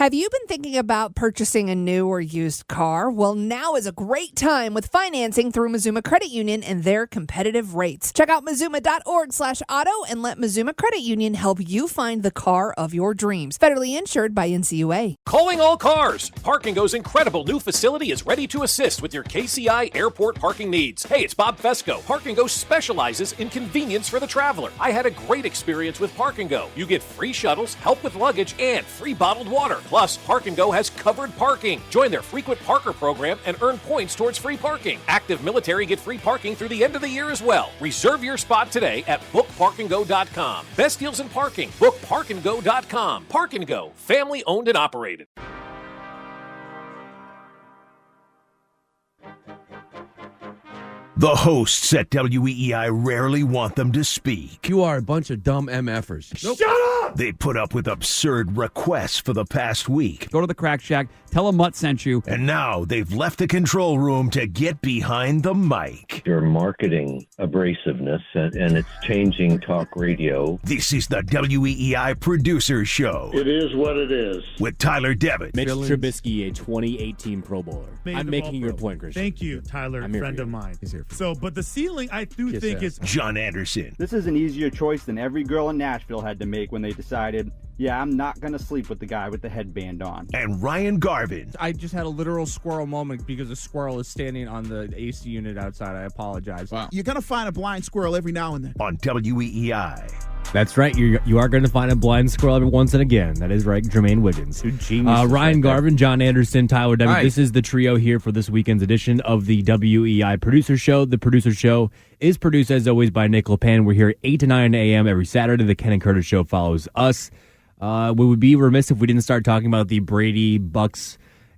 Have you been thinking about purchasing a new or used car? Well, now is a great time with financing through Mazuma Credit Union and their competitive rates. Check out Mazuma.org/auto and let Mazuma Credit Union help you find the car of your dreams. Federally insured by NCUA. Calling all cars. Park & Go's incredible new facility is ready to assist with your KCI airport parking needs. Hey, it's Bob Fesco. Park & Go specializes in convenience for the traveler. I had a great experience with Park & Go. You get free shuttles, help with luggage, and free bottled water. Plus, Park & Go has covered parking. Join their frequent parker program and earn points towards free parking. Active military get free parking through the end of the year as well. Reserve your spot today at bookparkandgo.com. Best deals in parking. Bookparkandgo.com. Park & Go. Family owned and operated. The hosts at WEEI rarely want them to speak. You are a bunch of dumb MFers. Nope. Shut up! They put up with absurd requests for the past week. Go to the Crack Shack, tell them Mutt sent you. And now they've left the control room to get behind the mic. Your marketing abrasiveness, and it's changing talk radio. This is the WEEI Producer Show. It is what it is. With Tyler Devitt. Mitch Trubisky, a 2018 Pro Bowler. I'm making your point, Christian. Thank you, Tyler, friend of mine. He's here. So, but the ceiling, I do think is John Anderson. This is an easier choice than every girl in Nashville had to make when they decided, yeah, I'm not going to sleep with the guy with the headband on. And Ryan Garvin. I just had a literal squirrel moment because a squirrel is standing on the AC unit outside. I apologize. Wow. You're going to find a blind squirrel every now and then. On WEEI. That's right. You are going to find a blind squirrel every once and again. That is right, Jermaine Wiggins. Ryan Garvin, John Anderson, Tyler Devitt. Hi. This is the trio here for this weekend's edition of the WEI Producer Show. The Producer Show is produced, as always, by Nick LePan. We're here 8 to 9 a.m. every Saturday. The Ken and Curtis Show follows us. We would be remiss if we didn't start talking about the Brady-Bucks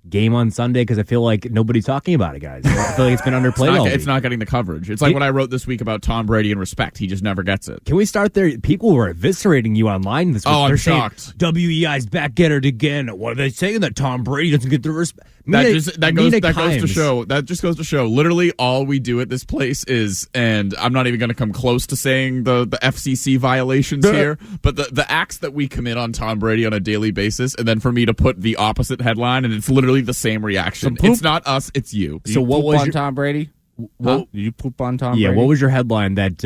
game on Sunday, because I feel like nobody's talking about it, guys. I feel like it's been underplayed all week. It's not getting the coverage. It's like when I wrote this week about Tom Brady and respect. He just never gets it. Can we start there? People were eviscerating you online this week. Oh, They're I'm shocked. WEI's back at it again. What are they saying? That Tom Brady doesn't get the respect? That just goes to show. Literally, all we do at this place is, and I'm not even going to come close to saying the FCC violations here, but the acts that we commit on Tom Brady on a daily basis, and then for me to put the opposite headline, and it's literally the same reaction. It's not us, it's you. So what was Tom Brady? Did you poop on Tom Brady? Yeah. What was your headline that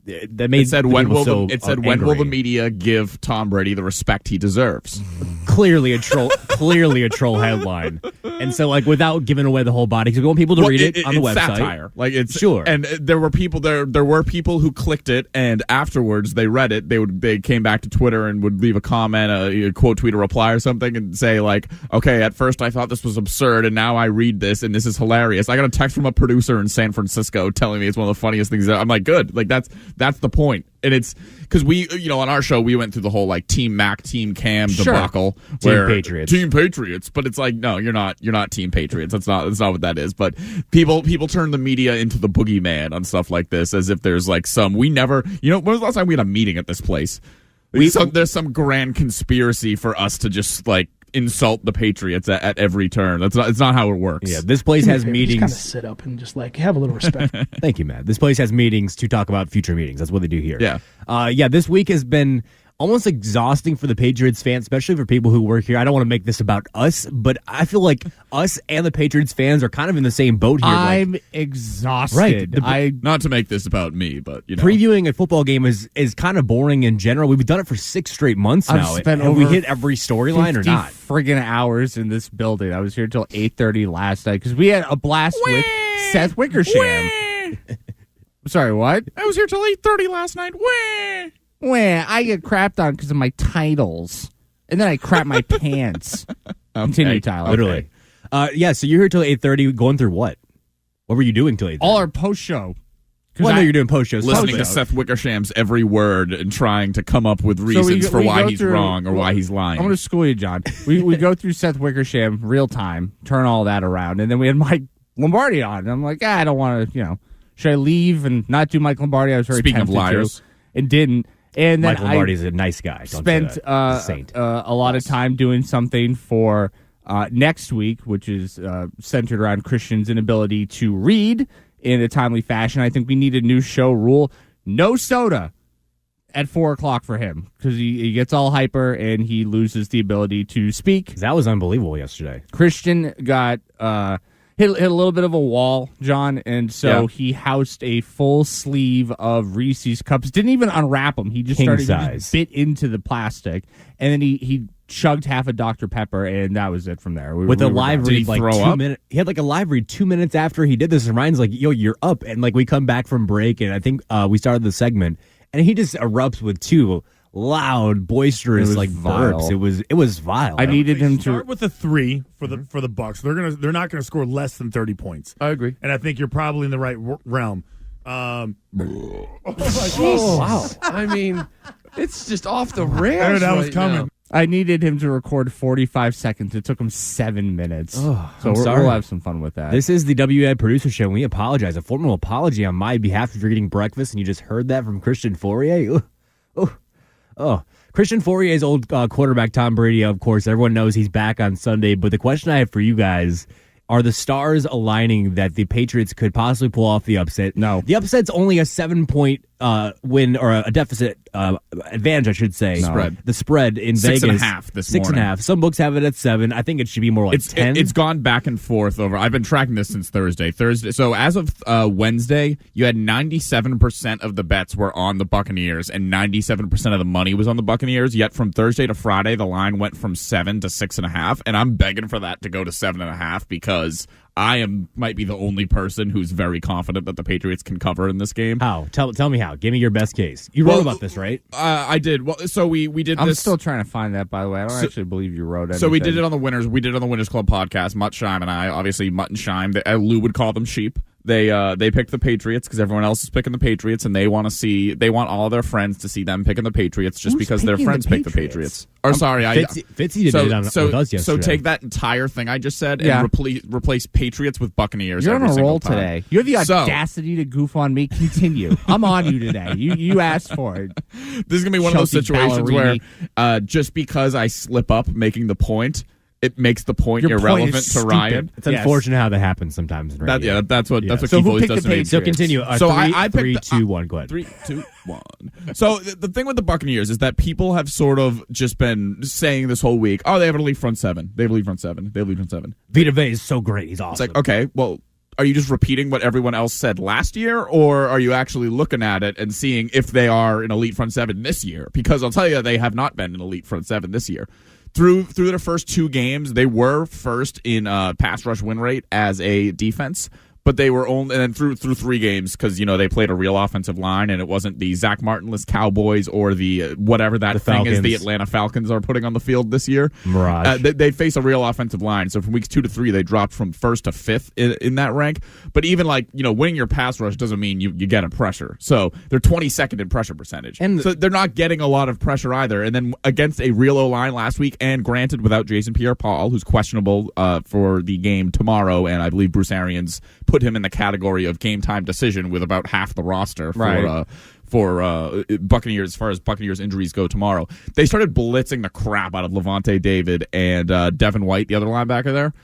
made it said when will the angry? media give Tom Brady the respect he deserves? Clearly a troll headline. And so, like, without giving away the whole body, because we want people to read it on the website. Satire. Like, it's sure. And there were people who clicked it, and afterwards they read it. They came back to Twitter and would leave a comment, a quote, tweet, a reply, or something, and say like, "Okay, at first I thought this was absurd, and now I read this, and this is hilarious." I got a text from a producer in San Francisco telling me it's one of the funniest things. I'm like, good. Like that's the point. And it's because we, on our show, we went through the whole like Team Mac, Team Cam debacle. Team Patriots. Team Patriots. But it's like, no, you're not Team Patriots. That's not what that is. But people turn the media into the boogeyman on stuff like this, as if there's like when was the last time we had a meeting at this place? There's some grand conspiracy for us to just like insult the Patriots at every turn. It's not how it works. Yeah, this place has meetings. Just kind of sit up and just like have a little respect. Thank you, Matt. This place has meetings to talk about future meetings. That's what they do here. Yeah. This week has been almost exhausting for the Patriots fans, especially for people who work here. I don't want to make this about us, but I feel like us and the Patriots fans are kind of in the same boat here. I'm exhausted. Right. Not to make this about me, but previewing a football game is kind of boring in general. We've done it for 6 straight months now. Spent we hit every storyline or not? Friggin' hours in this building. I was here till 8:30 last night because we had a blast with Seth Wickersham. Sorry, what? I was here till 8:30 last night. I get crapped on because of my titles. And then I crap my pants. Continue, Tyler. Literally. So you're here till 8:30 going through what? What were you doing till 8:30? All our post-show. Well, I know you're doing post-shows. Listening to Seth Wickersham's every word and trying to come up with reasons for why he's wrong or why he's lying. I'm going to school you, John. We go through Seth Wickersham real time, turn all that around, and then we had Mike Lombardi on. And I'm like, I don't want to, should I leave and not do Mike Lombardi? I was very Speaking of tempted liars. to, and didn't. And then Mike Lombardi's a nice guy. Spent a lot of time doing something for next week, which is centered around Christian's inability to read in a timely fashion. I think we need a new show rule. No soda at 4:00 for him because he gets all hyper and he loses the ability to speak. That was unbelievable yesterday. Christian got hit a little bit of a wall, John, and so he housed a full sleeve of Reese's cups. Didn't even unwrap them. He just King started size. he just bit into the plastic, and then he chugged half a Dr. Pepper, and that was it from there. With a live Did he read, like throw 2 up? minutes. He had like a live read 2 minutes after he did this, and Ryan's like, "Yo, you're up," and like we come back from break, and I think we started the segment, and he just erupts with two loud, boisterous like vile. burps. It was vile. I needed him to start with a 3 for the Bucks. They're not gonna score less than 30 points. I agree, and I think you're probably in the right realm. Wow. I mean, it's just off the rails. That was coming. Now. I needed him to record 45 seconds. It took him 7 minutes. Oh, so we'll have some fun with that. This is the WI Producer Show, and we apologize. A formal apology on my behalf if you're getting breakfast and you just heard that from Christian Fourier. Oh. Christian Fourier's old quarterback, Tom Brady, of course. Everyone knows he's back on Sunday. But the question I have for you guys, are the stars aligning that the Patriots could possibly pull off the upset? No. The upset's only a 7-point win, or a deficit advantage, I should say. No. Spread. The spread in 6.5 Vegas. this morning. 6.5. Some books have it at 7. I think it should be more like 10. It's gone back and forth over. I've been tracking this since Thursday. So as of Wednesday, you had 97% of the bets were on the Buccaneers, and 97% of the money was on the Buccaneers. Yet from Thursday to Friday, the line went from 7 to 6.5, and I'm begging for that to go to 7.5 because I might be the only person who's very confident that the Patriots can cover in this game. How? Tell me how. Give me your best case. You wrote about this, right? I did. Well, so we did. I'm this. still trying to find that. By the way, I don't actually believe you wrote it. So we did it on the Winners. We did it on the Winners Club podcast. Mutt Scheim and I, obviously Mutt and Scheim. Lou would call them sheep. They picked the Patriots because everyone else is picking the Patriots, and they want all their friends to see them picking the Patriots just because their friends pick the Patriots. Or sorry, Fitzy did it with us yesterday. So take that entire thing I just said and replace Patriots with Buccaneers. You're on every a single roll time. today. You have the audacity to goof on me. Continue. I'm on you today. You asked for it. This is gonna be one Chelsea of those situations Ballerini. where just because I slip up making the point, it makes the point Your irrelevant point is to Ryan. It's unfortunate how that happens sometimes in radio. That's what So Keith who always picked does the to me. Patriots? So continue. So I three, picked 2, 1. Go ahead. 3, 2, 1. So the thing with the Buccaneers is that people have sort of just been saying this whole week, oh, they have an elite front seven. They have elite front seven. They have elite front seven. Vita Vea is so great. He's awesome. It's like, okay, well, are you just repeating what everyone else said last year, or are you actually looking at it and seeing if they are an elite front seven this year? Because I'll tell you, they have not been an elite front seven this year. Through their first 2 games, they were first in pass rush win rate as a defense, but they were only, and then through 3 games, because they played a real offensive line, and it wasn't the Zach Martinless Cowboys or the whatever that thing is the Atlanta Falcons are putting on the field this year. Mirage. They face a real offensive line, so from weeks 2 to 3, they dropped from 1st to 5th in that rank. But even winning your pass rush doesn't mean you get a pressure. So they're 22nd in pressure percentage, and so they're not getting a lot of pressure either. And then against a real O line last week, and granted without Jason Pierre-Paul, who's questionable for the game tomorrow, and I believe Bruce Arians put him in the category of game time decision with about half the roster for Buccaneers as far as Buccaneers injuries go tomorrow. They started blitzing the crap out of Levante David and Devin White, the other linebacker there.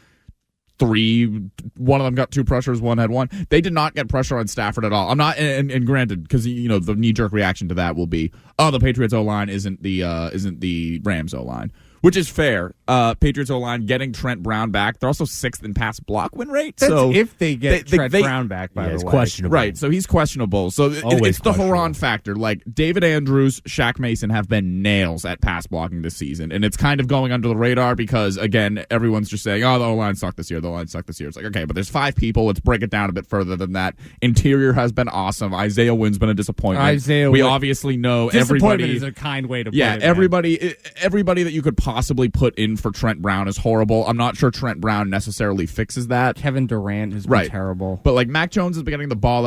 3, one of them got 2 pressures, one had 1. They did not get pressure on Stafford at all. I'm not, and granted, because the knee jerk reaction to that will be, oh, the Patriots O line isn't the Rams O line. Which is fair. Patriots O-line getting Trent Brown back. They're also 6th in pass block win rate. That's so if they get Trent Brown back, by the way. It's questionable. Right, so he's questionable. So it's the Haran factor. Like, David Andrews, Shaq Mason have been nails at pass blocking this season. And it's kind of going under the radar because, again, everyone's just saying, oh, the O-line sucked this year. The O-line sucked this year. It's like, okay, but there's 5 people. Let's break it down a bit further than that. Interior has been awesome. Isaiah Wynn's been a disappointment. We obviously know disappointment everybody. is a kind way to put it. Yeah, everybody that you could possibly put in for Trent Brown is horrible. I'm not sure Trent Brown necessarily fixes that. Kevin Durant has been terrible. But Mac Jones has been getting the ball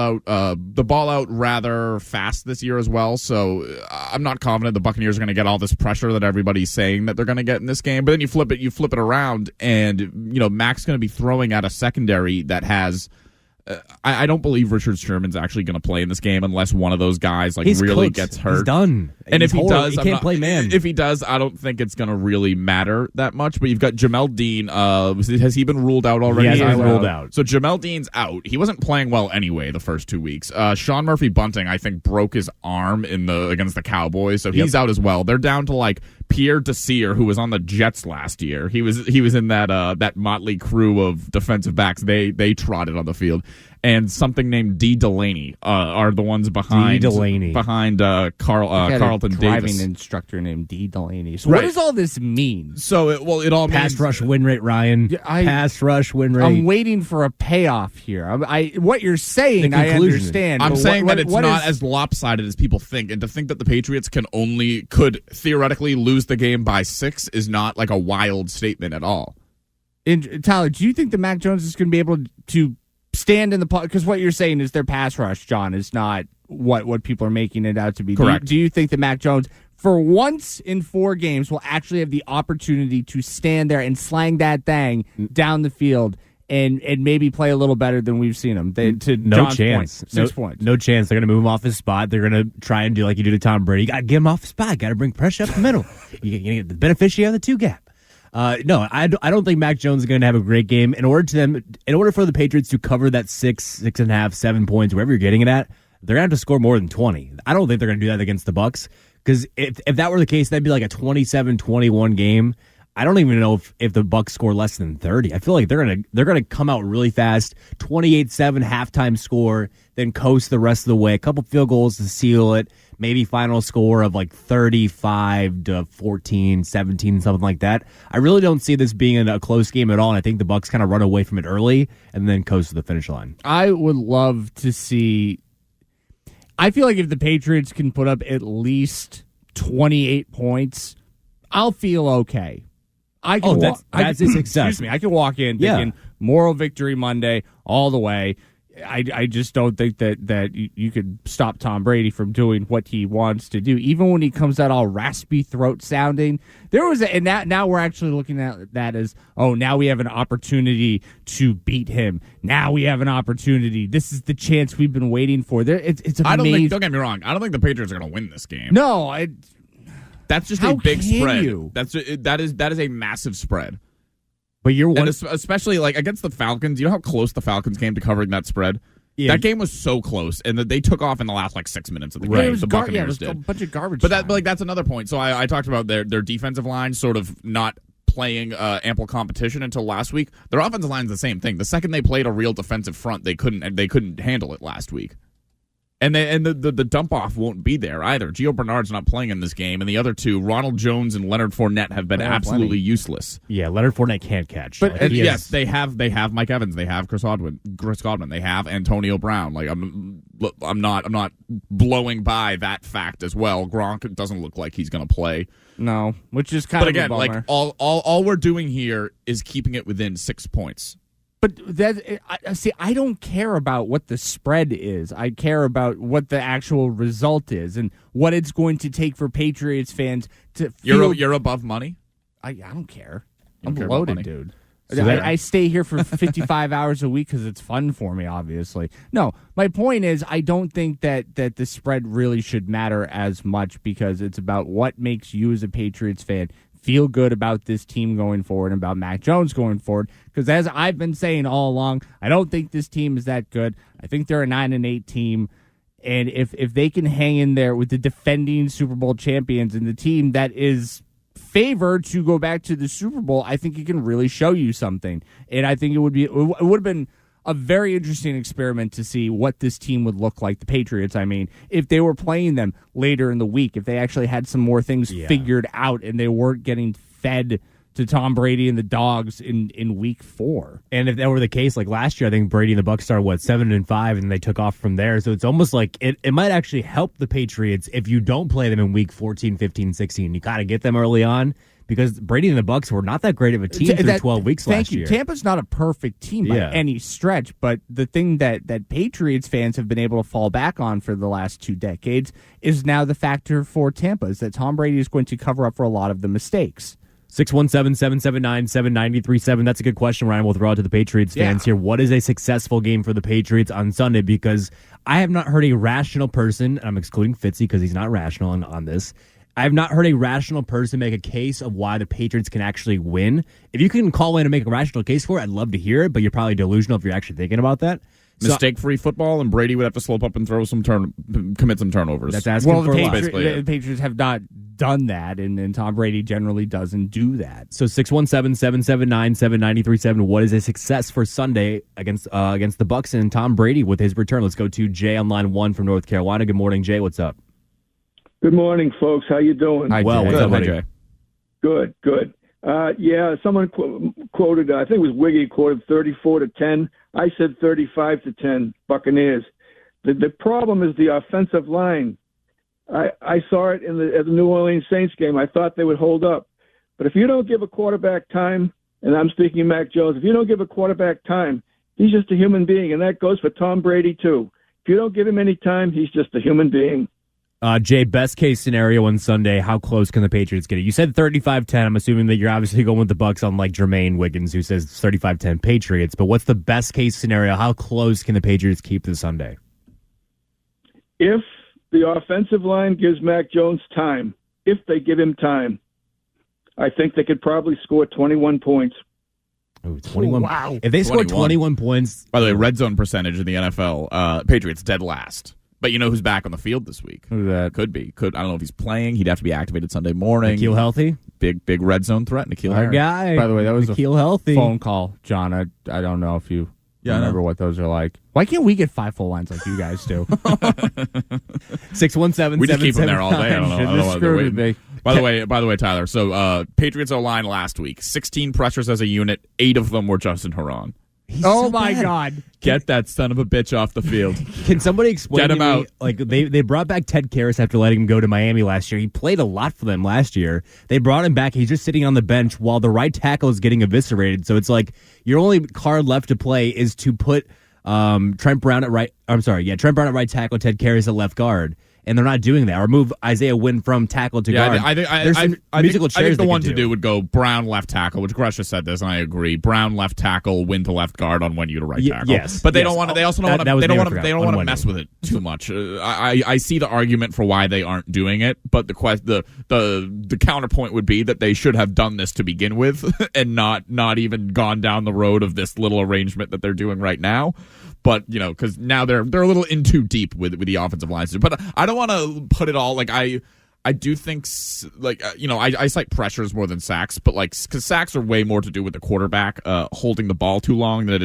out rather fast this year as well. So I'm not confident the Buccaneers are going to get all this pressure that everybody's saying that they're going to get in this game. But then you flip it around, and Mac's going to be throwing at a secondary that has I don't believe Richard Sherman's actually going to play in this game unless one of those guys He's really cooked. gets hurt. He's done. And He's if he horrible. does, he can't play man. If he does, I don't think it's going to really matter that much. But you've got Jamel Dean. Has he been ruled out already? He has been ruled out. So Jamel Dean's out. He wasn't playing well anyway the first 2 weeks. Sean Murphy Bunting, I think, broke his arm against the Cowboys, so he's out as well. They're down to like Pierre Desir, who was on the Jets last year. He was in that motley crew of defensive backs. They trotted on the field. And something named D. Delaney are the ones behind Carlton Davis. Driving instructor named D. Delaney. So Right. what does all this mean? So it all Pass means rush win rate, Ryan. Pass rush win rate. I'm waiting for a payoff here. What you're saying, The I conclusion. understand. I'm but saying what- that it's what not is- as lopsided as people think, and to think that the Patriots could theoretically lose the game by 6 is not like a wild statement at all. Tyler, do you think that Mac Jones is going to be able to stand in the pocket? Because what you're saying is their pass rush, John, is not what people are making it out to be. Correct. Do you think that Mac Jones, for once in 4 games, will actually have the opportunity to stand there and slang that thing down the field and maybe play a little better than we've seen him? No John's chance. Point, 6 points. No chance. They're going to move him off his spot. They're going to try and do like you do to Tom Brady. You got to get him off his spot. Got to bring pressure up the middle. You get the beneficiary of the 2 gap. No, I don't think Mac Jones is going to have a great game. In order for the Patriots to cover that 6.5, 7 points, wherever you're getting it at, they're going to have to score more than 20. I don't think they're going to do that against the Bucs, because if that were the case, that'd be like a 27-21 game. I don't even know if the Bucs score less than 30. I feel like they're gonna come out really fast, 28-7 halftime score, then coast the rest of the way. A couple field goals to seal it. Maybe final score of like 35-14, 17, something like that. I really don't see this being a close game at all, and I think the Bucs kind of run away from it early and then coast to the finish line. I would love to see. I feel like if the Patriots can put up at least 28 points, I'll feel okay. That's a success. Excuse me. I can walk in thinking moral victory Monday all the way. I just don't think that you could stop Tom Brady from doing what he wants to do, even when he comes out all raspy throat sounding. Now we're actually looking at that as, now we have an opportunity to beat him. Now we have an opportunity. This is the chance we've been waiting for. It's amazing. Don't get me wrong. I don't think the Patriots are going to win this game. No, that's just how a big can spread. you? That is a massive spread. But especially like against the Falcons. You know how close the Falcons came to covering that spread? Yeah. That game was so close, and they took off in the last like 6 minutes of the game. It was The Buccaneers it was did. a bunch of garbage. But time. that's another point. So I talked about their defensive line sort of not playing ample competition until last week. Their offensive line is the same thing. The second they played a real defensive front, they couldn't handle it last week. And the dump off won't be there either. Gio Bernard's not playing in this game, and the other two, Ronald Jones and Leonard Fournette, have been absolutely useless. Yeah, Leonard Fournette can't catch. But yes, they have Mike Evans, they have Chris Godwin, they have Antonio Brown. Like I'm not blowing by that fact as well. Gronk doesn't look like he's going to play. No, which is kind of again, a bummer. like all we're doing here is keeping it within 6 points. But I don't care about what the spread is. I care about what the actual result is and what it's going to take for Patriots fans to feel. You're above money? I don't care. You I'm don't care about loaded, money? dude. So I stay here for 55 hours a week because it's fun for me, obviously. No, my point is I don't think that the spread really should matter as much because it's about what makes you as a Patriots fan feel good about this team going forward and about Mac Jones going forward. Because as I've been saying all along, I don't think this team is that good. I think they're a 9-8 team. And if they can hang in there with the defending Super Bowl champions and the team that is favored to go back to the Super Bowl, I think it can really show you something. And I think it would have been a very interesting experiment to see what this team would look like, the Patriots, I mean, if they were playing them later in the week, if they actually had some more things figured out and they weren't getting fed to Tom Brady and the Dogs in week 4. And if that were the case, like last year, I think Brady and the Bucs started, 7-5, and they took off from there. So it's almost like it might actually help the Patriots if you don't play them in week 14, 15, 16. You got to get them early on. Because Brady and the Bucs were not that great of a team through 12 weeks last year. Tampa's not a perfect team by any stretch, but the thing that Patriots fans have been able to fall back on for the last 2 decades is now the factor for Tampa, is that Tom Brady is going to cover up for a lot of the mistakes. 617-779-7937. That's a good question, Ryan. We'll throw out to the Patriots fans here. What is a successful game for the Patriots on Sunday? Because I have not heard a rational person, and I'm excluding Fitzy because he's not rational on this. I have not heard a rational person make a case of why the Patriots can actually win. If you can call in and make a rational case for it, I'd love to hear it, but you're probably delusional if you're actually thinking about that. Mistake-free football, and Brady would have to slope up and commit some turnovers. That's asking for a lot. The Patriots have not done that, and Tom Brady generally doesn't do that. So 617-779-7937. What is a success for Sunday against the Bucs and Tom Brady with his return? Let's go to Jay on line 1 from North Carolina. Good morning, Jay. What's up? Good morning, folks. How you doing? Hi, well, what's up, buddy? Jay? Good. Someone quoted, I think it was Wiggy, quoted 34-10. I said 35-10, Buccaneers. The problem is the offensive line. I saw it at the New Orleans Saints game. I thought they would hold up. But if you don't give a quarterback time, and I'm speaking of Mac Jones, if you don't give a quarterback time, he's just a human being, and that goes for Tom Brady too. If you don't give him any time, he's just a human being. Jay, best case scenario on Sunday, how close can the Patriots get it? You said 35-10. I'm assuming that you're obviously going with the Bucs, unlike Jermaine Wiggins, who says 35-10 Patriots. But what's the best case scenario? How close can the Patriots keep this Sunday? If the offensive line gives Mac Jones time, if they give him time, I think they could probably score 21 points. Oh, 21. Wow. If they score 21 points. By the way, red zone percentage in the NFL, Patriots dead last. But you know who's back on the field this week? Who's that? Could be. I don't know if he's playing. He'd have to be activated Sunday morning. Nikhil healthy? Big red zone threat. Nikhil Our guy. By the way, that was Nikhil healthy. Phone call, John. I don't know if you remember what those are like. Why can't we get 5 full lines like you guys do? 617. We just keep them there all day. I don't know why they're waiting. By the way, Tyler. So Patriots O-line last week, 16 pressures as a unit. 8 of them were Justin Herron. Oh my God! Get that son of a bitch off the field. Can somebody explain Get him to me, out. like they brought back Ted Karras after letting him go to Miami last year. He played a lot for them last year. They brought him back. He's just sitting on the bench while the right tackle is getting eviscerated. So it's like your only card left to play is to put Trent Brown at right tackle, Ted Karras at left guard. And they're not doing that. Or move Isaiah Wynn from tackle to guard. I think the one to do would go Brown left tackle, which Gresh just said this, and I agree. Brown left tackle, Wynn to left guard, on When you to right tackle. Yes, but they don't want to. They also don't want to. They don't want to mess with it too too much. I see the argument for why they aren't doing it, but the counterpoint would be that they should have done this to begin with, and not even gone down the road of this little arrangement that they're doing right now. But, because now they're a little in too deep with the offensive lines. But I don't want to put it all, like, I do think, I cite pressures more than sacks, but, because sacks are way more to do with the quarterback holding the ball too long than it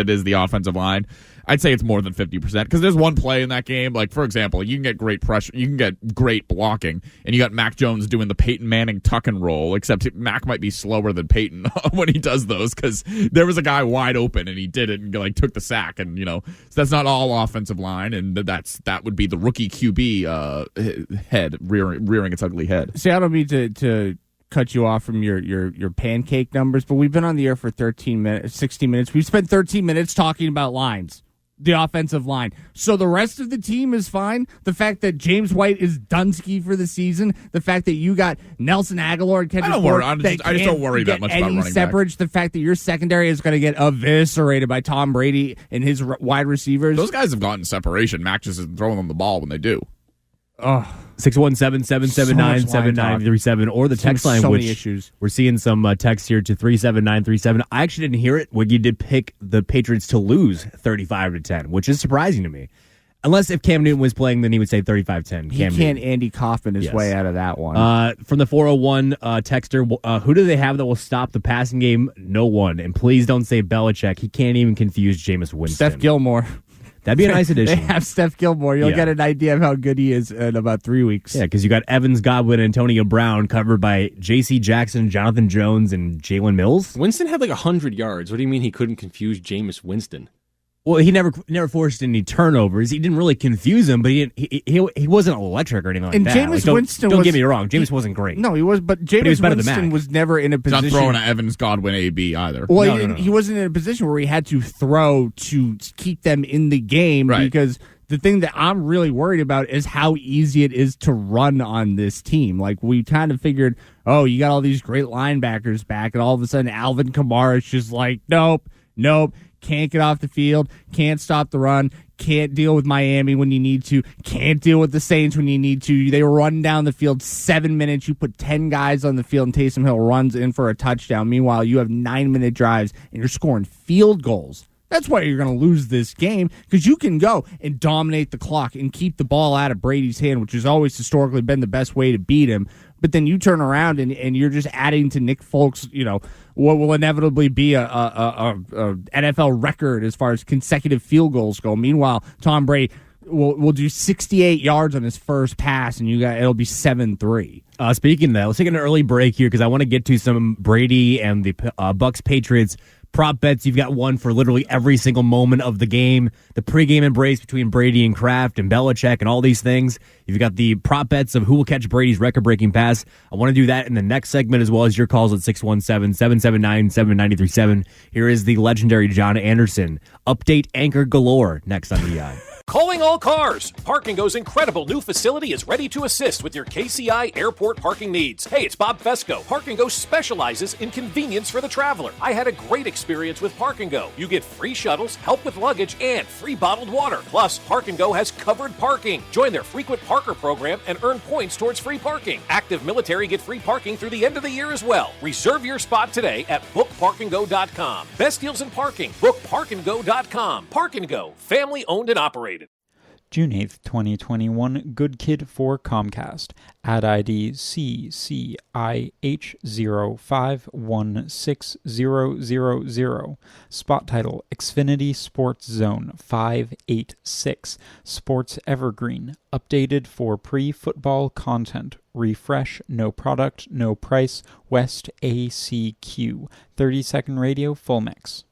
is the offensive line. I'd say it's more than 50%, because there's one play in that game, like, for example, you can get great pressure, you can get great blocking, and you got Mac Jones doing the Peyton Manning tuck and roll, except Mac might be slower than Peyton when he does those, because there was a guy wide open, and he did it and, took the sack, and, so that's not all offensive line, and that would be the rookie QB head rearing its ugly head. See, I don't mean to cut you off from your pancake numbers, but we've been on the air for 16 minutes. We've spent 13 minutes talking about lines. The offensive line. So the rest of the team is fine. The fact that James White is Dunsky for the season. The fact that you got Nelson Aguilar and Kendrick Ford. I just don't worry that much about running separage. The fact that your secondary is going to get eviscerated by Tom Brady and his wide receivers. Those guys have gotten separation. Mac just isn't throwing them the ball when they do. 617-779-7937 or the text line, so which many issues. We're seeing some texts here to 37937. I actually didn't hear it. Wiggy did pick the Patriots to lose 35-10, which is surprising to me. Unless if Cam Newton was playing, then he would say 35-10. He can't Andy Kaufman his way out of that one. From the 401 texter, who do they have that will stop the passing game? No one. And please don't say Belichick. He can't even confuse Jameis Winston. Steph Gilmore. That'd be a nice addition. They have Steph Gilmore. You'll get an idea of how good he is in about 3 weeks. Yeah, because you got Evans, Godwin, Antonio Brown covered by J.C. Jackson, Jonathan Jones, and Jalen Mills. Winston had 100 yards. What do you mean he couldn't confuse Jameis Winston? Well, he never forced any turnovers. He didn't really confuse him, but he wasn't electric or anything like that. And Jameis Winston don't get me wrong. Jameis wasn't great. No, he was, but Jameis Winston was never in a position. He's not throwing an Evans, Godwin, AB either. Well, he wasn't in a position where he had to throw to keep them in the game because The thing that I'm really worried about is how easy it is to run on this team. Like, we kind of figured, oh, you got all these great linebackers back, and all of a sudden Alvin Kamara's just like, nope, can't get off the field, can't stop the run, can't deal with Miami when you need to, can't deal with the Saints when you need to. They run down the field 7 minutes, you put 10 guys on the field, and Taysom Hill runs in for a touchdown. Meanwhile, you have 9-minute drives, and you're scoring field goals. That's why you're going to lose this game, because you can go and dominate the clock and keep the ball out of Brady's hand, which has always historically been the best way to beat him. But then you turn around and you're just adding to Nick Folk's, what will inevitably be a NFL record as far as consecutive field goals go. Meanwhile, Tom Brady will do 68 yards on his first pass, and it'll be 7-3. Speaking of that, let's take an early break here because I want to get to some Brady and the Bucks Patriots prop bets. You've got one for literally every single moment of the game. The pregame embrace between Brady and Kraft and Belichick and all these things. You've got the prop bets of who will catch Brady's record-breaking pass. I want to do that in the next segment as well as your calls at 617-779-7937. Here is the legendary John Anderson. Update anchor galore next on EI. Calling all cars! Park & Go's incredible new facility is ready to assist with your KCI airport parking needs. Hey, it's Bob Fesco. Park & Go specializes in convenience for the traveler. I had a great experience with Park & Go. You get free shuttles, help with luggage, and free bottled water. Plus, Park & Go has covered parking. Join their frequent parker program and earn points towards free parking. Active military get free parking through the end of the year as well. Reserve your spot today at bookparkandgo.com. Best deals in parking. Bookparkandgo.com. Park & Go, family owned and operated. June 8th, 2021, Good Kid for Comcast. Ad ID CCIH05160000. Spot title, Xfinity Sports Zone 586. Sports Evergreen. Updated for pre-football content. Refresh, no product, no price. West ACQ. 30-second radio, full mix.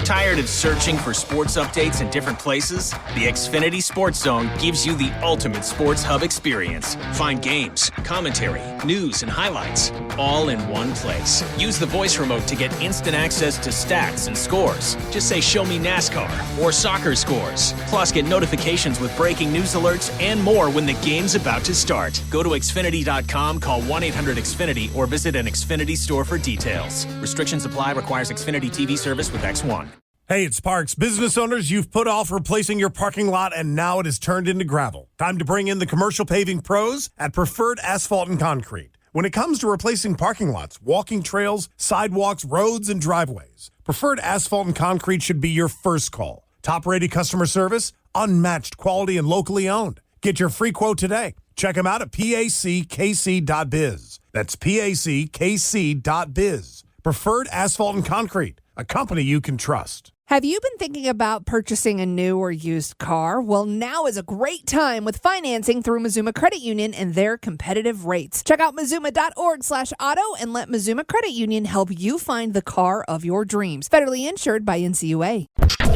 Tired of searching for sports updates in different places? The Xfinity Sports Zone gives you the ultimate sports hub experience. Find games, commentary, news, and highlights all in one place. Use the voice remote to get instant access to stats and scores. Just say, "Show me NASCAR" or "Soccer scores." Plus, get notifications with breaking news alerts and more when the game's about to start. Go to Xfinity.com, call 1-800-XFINITY, or visit an Xfinity store for details. Restrictions apply. Requires Xfinity TV service with X1. Hey, it's Parks. Business owners, you've put off replacing your parking lot, and now it has turned into gravel. Time to bring in the commercial paving pros at Preferred Asphalt and Concrete. When it comes to replacing parking lots, walking trails, sidewalks, roads, and driveways, Preferred Asphalt and Concrete should be your first call. Top-rated customer service, unmatched quality, and locally owned. Get your free quote today. Check them out at packc.biz. That's packc.biz. Preferred Asphalt and Concrete, a company you can trust. Have you been thinking about purchasing a new or used car? Well, now is a great time with financing through Mazuma Credit Union and their competitive rates. Check out Mazuma.org/auto and let Mazuma Credit Union help you find the car of your dreams. Federally insured by NCUA.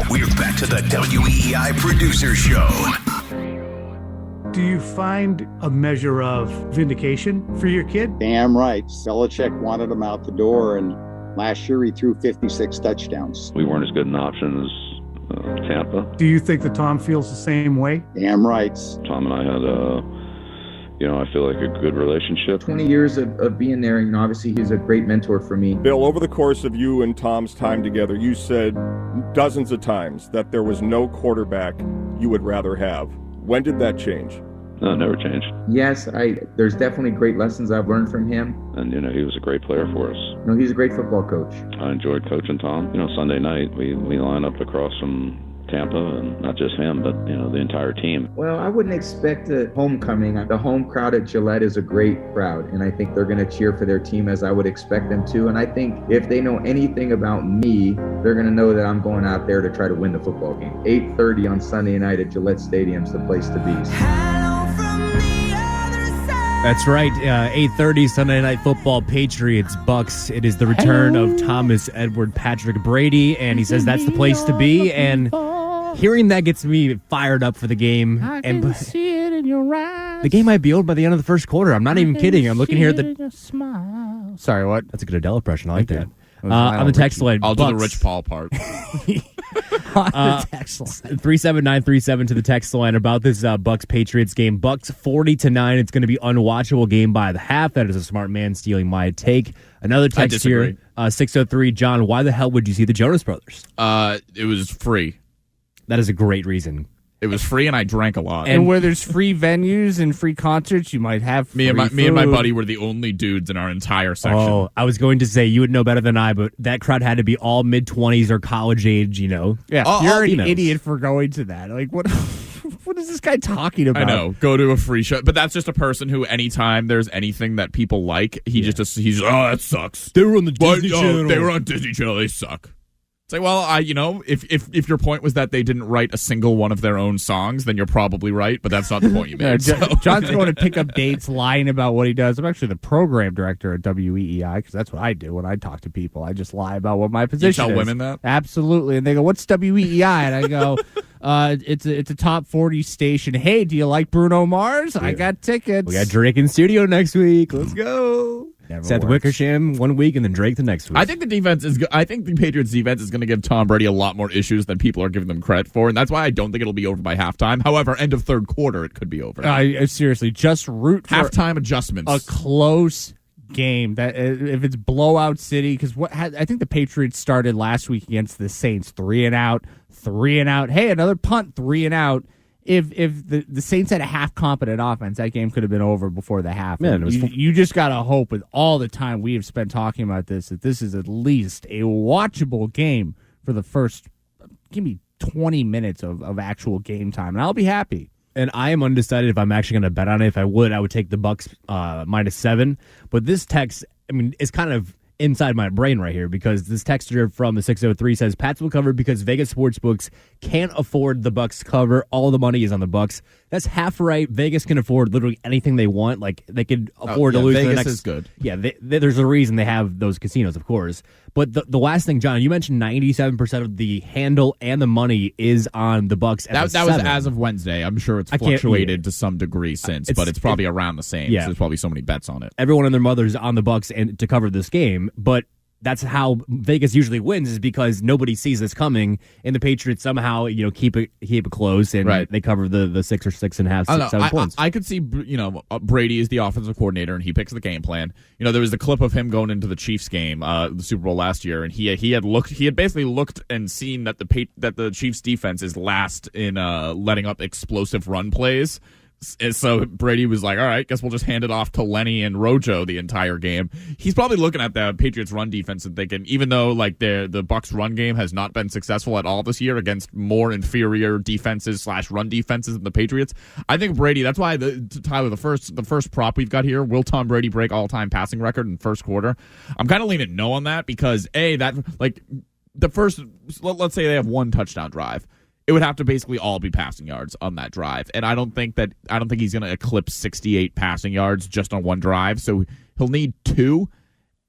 We're back to the WEEI Producer Show. Do you find a measure of vindication for your kid? Damn right. Belichick wanted him out the door, and last year he threw 56 touchdowns. We weren't as good an option as Tampa. Do you think that Tom feels the same way? Damn right. Tom and I had I feel like a good relationship. 20 years of being there, obviously he's a great mentor for me. Bill, over the course of you and Tom's time together, you said dozens of times that there was no quarterback you would rather have. When did that change? No, it never changed. Yes, there's definitely great lessons I've learned from him. And, he was a great player for us. He's a great football coach. I enjoyed coaching Tom. Sunday night, we line up across from Tampa, and not just him, but, the entire team. Well, I wouldn't expect a homecoming. The home crowd at Gillette is a great crowd, and I think they're going to cheer for their team as I would expect them to. And I think if they know anything about me, they're going to know that I'm going out there to try to win the football game. 8:30 on Sunday night at Gillette Stadium's the place to be. That's right. 8:30 Sunday Night Football, Patriots, Bucks. It is the return of Thomas Edward Patrick Brady, and he says that's the place to be. And hearing that gets me fired up for the game. I can see it in your eyes. The game might be over by the end of the first quarter. I'm not even kidding. I'm looking here at the Sorry, what? That's a good Adele impression. I like that. you. On the text line, I'll do the Bucks. Rich Paul part. the text line. 37937 to the text line about this Bucks-Patriots game. Bucks 40-9. It's going to be unwatchable game by the half. That is a smart man stealing my take. Another text here, 603. John, why the hell would you see the Jonas Brothers? It was free. That is a great reason. It was free, and I drank a lot. And where there's free venues and free concerts, you might have free me and my buddy were the only dudes in our entire section. Oh, I was going to say you would know better than I, but that crowd had to be all mid-20s or college age, you know. Yeah, you're an idiot for going to that. Like, what? What is this guy talking about? I know. Go to a free show, but that's just a person who, anytime there's anything that people like, he's that sucks. They were on the Disney Channel. They were on Disney Channel. They suck. It's like, well, if your point was that they didn't write a single one of their own songs, then you're probably right, but that's not the point you made. John's going to pick up dates, lying about what he does. I'm actually the program director at WEEI, because that's what I do when I talk to people. I just lie about what my position is. You tell women that? Absolutely. And they go, what's WEEI? And I go, it's a top 40 station. Hey, do you like Bruno Mars? I got tickets. We got Drake in studio next week. Let's go. Seth Wickersham 1 week and then Drake the next week. I think the defense is. I think the Patriots defense is going to give Tom Brady a lot more issues than people are giving them credit for, and that's why I don't think it'll be over by halftime. However, end of third quarter, it could be over. Seriously, just root for halftime adjustments. A close game. That if it's blowout city, because I think the Patriots started last week against the Saints 3 and out. Hey, another punt, 3 and out. If the Saints had a half competent offense, that game could have been over before the half. Man, you just got to hope, with all the time we have spent talking about this, that this is at least a watchable game for the first, give me 20 minutes of actual game time, and I'll be happy. And I am undecided if I'm actually going to bet on it. If I would, I would take the Bucks -7. But this text, is kind of inside my brain right here, because this texter from the 603 says Pats will cover because Vegas sportsbooks can't afford the Bucks cover. All the money is on the Bucks. That's half right. Vegas can afford literally anything they want. Like, they could afford to lose. Vegas the next, is good. Yeah, there's a reason they have those casinos, of course. But the last thing, John, you mentioned 97% of the handle and the money is on the Bucks. That was as of Wednesday. I'm sure it's fluctuated to some degree since, but it's probably around the same. Yeah. There's probably so many bets on it. Everyone and their mother's on the Bucks and to cover this game, but that's how Vegas usually wins, is because nobody sees this coming, and the Patriots somehow keep it close, and they cover the 6 or 6.5, 7 points. I could see Brady is the offensive coordinator, and he picks the game plan. There was the clip of him going into the Chiefs game, the Super Bowl last year, and he had basically looked and seen that the Chiefs defense is last in letting up explosive run plays. And so Brady was like, all right, guess we'll just hand it off to Lenny and Rojo the entire game. He's probably looking at the Patriots run defense and thinking, even though the Bucks run game has not been successful at all this year against more inferior defenses / run defenses than the Patriots, I think Brady, that's why Tyler, the first prop we've got here, will Tom Brady break all-time passing record in first quarter? I'm kind of leaning no on that, because let's say they have one touchdown drive. It would have to basically all be passing yards on that drive. And I don't think he's going to eclipse 68 passing yards just on one drive. So he'll need 2.